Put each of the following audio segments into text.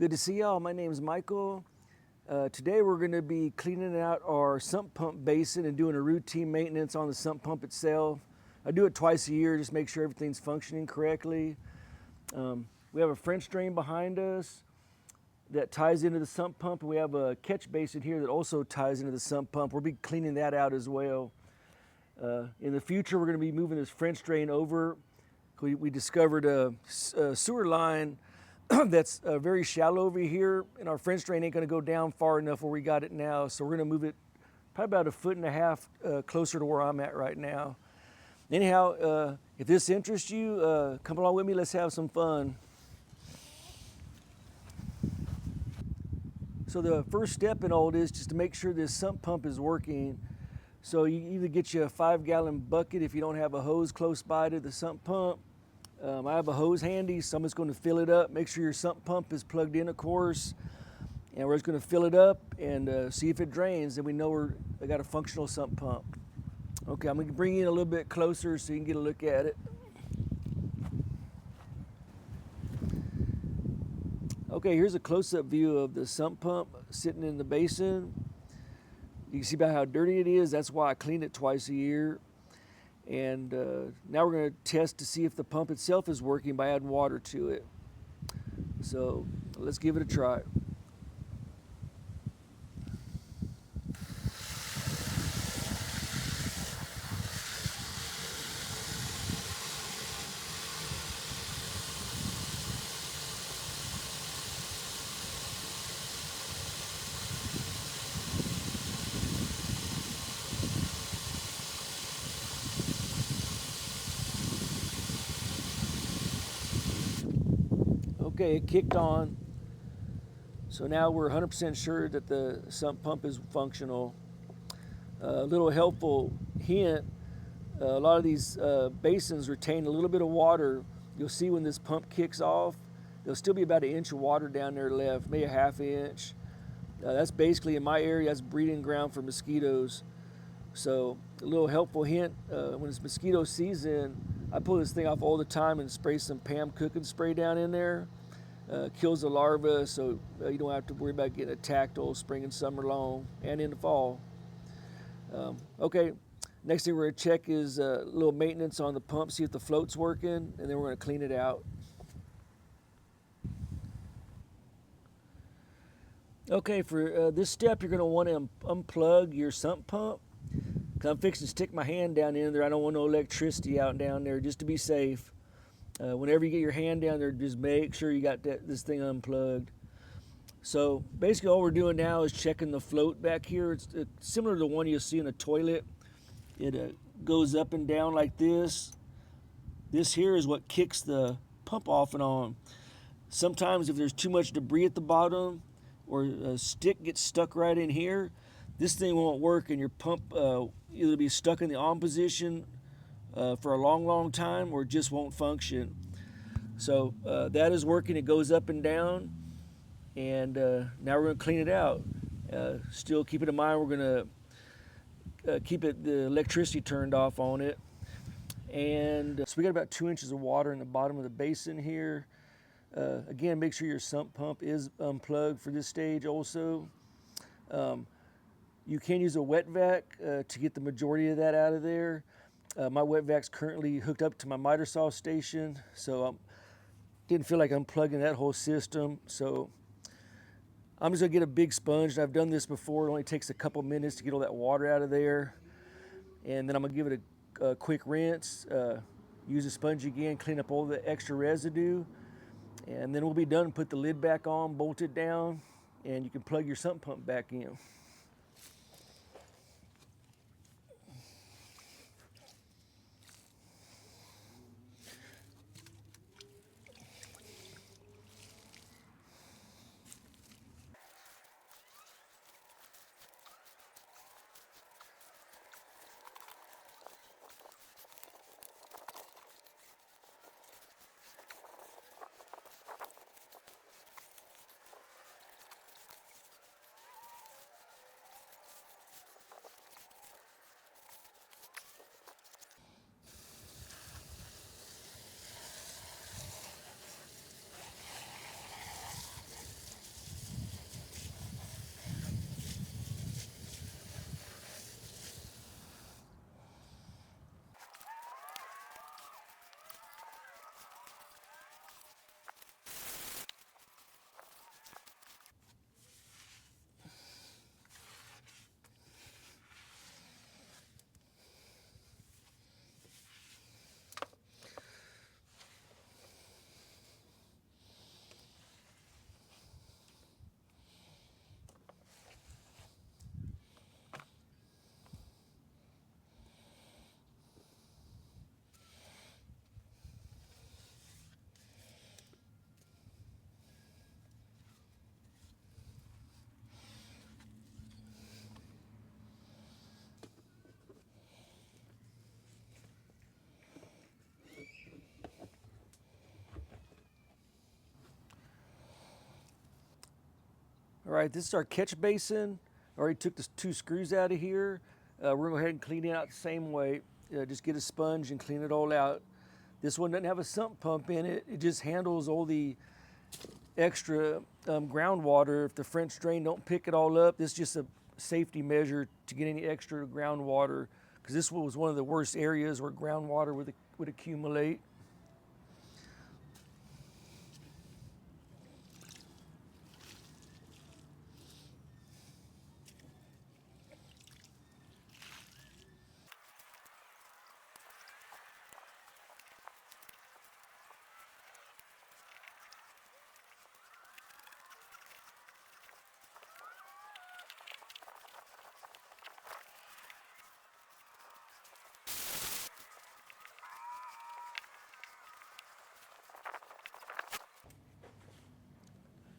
Good to see y'all. My name is Michael. Today we're going to be cleaning out our sump pump basin and doing a routine maintenance on the sump pump itself. I do it twice a year, just make sure everything's functioning correctly. We have a French drain behind us that ties into the sump pump, and we have a catch basin here that also ties into the sump pump. We'll be cleaning that out as well. In the future, we're going to be moving this French drain over. We discovered a sewer line that's very shallow over here, and our French drain ain't going to go down far enough where we got it now, so we're going to move it probably about 1.5 feet closer to where I'm at right now. Anyhow, if this interests you, come along with me, let's have some fun. So the first step in all this is just to make sure this sump pump is working. So you either get you a 5-gallon bucket if you don't have a hose close by to the sump pump. I have a hose handy, so I'm just going to fill it up. Make sure your sump pump is plugged in, of course. And we're just going to fill it up and see if it drains, and we know I got a functional sump pump. Okay, I'm going to bring you in a little bit closer so you can get a look at it. Okay, here's a close-up view of the sump pump sitting in the basin. You can see about how dirty it is. That's why I clean it twice a year. And now we're going to test to see if the pump itself is working by adding water to it. So let's give it a try. Okay, it kicked on. So now we're 100% sure that the sump pump is functional. A little helpful hint, a lot of these basins retain a little bit of water. You'll see when this pump kicks off, there'll still be about 1 inch of water down there left, maybe a 1/2 inch. That's basically, in my area, that's breeding ground for mosquitoes. So a little helpful hint, when it's mosquito season, I pull this thing off all the time and spray some Pam cooking spray down in there. Kills the larvae, so you don't have to worry about getting attacked all spring and summer long and in the fall. Okay, next thing we're going to check is a little maintenance on the pump, see if the float's working, and then we're going to clean it out. Okay, for this step, you're going to want to unplug your sump pump. I'm fixing to stick my hand down in there. I don't want no electricity out down there, just to be safe. Whenever you get your hand down there, just make sure you got this thing unplugged. So basically all we're doing now is checking the float back here. It's similar to the one you'll see in a toilet. It goes up and down like this. This here is what kicks the pump off and on. Sometimes if there's too much debris at the bottom or a stick gets stuck right in here, this thing won't work and your pump either be stuck in the on position for a long time or just won't function. So that is working. It goes up and down, and now we're going to clean it out. Still keep it in mind, we're going to keep the electricity turned off on it. And so we got about 2 inches of water in the bottom of the basin here. Again, make sure your sump pump is unplugged for this stage also. You can use a wet vac to get the majority of that out of there. My wet vac's currently hooked up to my miter saw station, so I didn't feel like unplugging that whole system. So I'm just gonna get a big sponge, and I've done this before. It only takes a couple minutes to get all that water out of there. And then I'm gonna give it a quick rinse, use a sponge again, clean up all the extra residue, and then we'll be done. Put the lid back on, bolt it down, and you can plug your sump pump back in. All right, this is our catch basin. I already took the 2 screws out of here. We're gonna go ahead and clean it out the same way. Just get a sponge and clean it all out. This one doesn't have a sump pump in it. It just handles all the extra groundwater. If the French drain don't pick it all up, this is just a safety measure to get any extra groundwater, because this was one of the worst areas where groundwater would accumulate.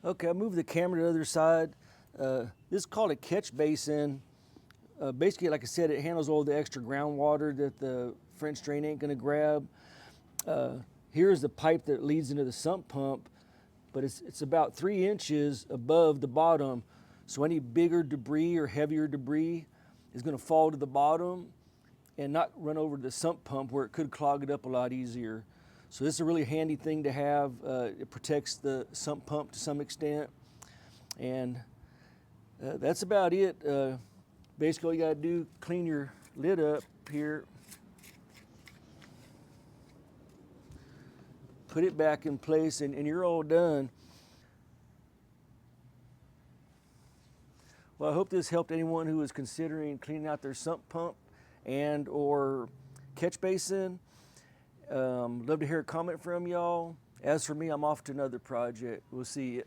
Okay, I moved the camera to the other side. This is called a catch basin. Basically, like I said, it handles all the extra groundwater that the French drain ain't gonna grab. Here's the pipe that leads into the sump pump, but it's about 3 inches above the bottom. So any bigger debris or heavier debris is gonna fall to the bottom and not run over to the sump pump where it could clog it up a lot easier. So this is a really handy thing to have. It protects the sump pump to some extent. And that's about it. Basically all you gotta do, clean your lid up here, put it back in place, and you're all done. Well, I hope this helped anyone who is considering cleaning out their sump pump and or catch basin. Love to hear a comment from y'all. As for me, I'm off to another project. We'll see you.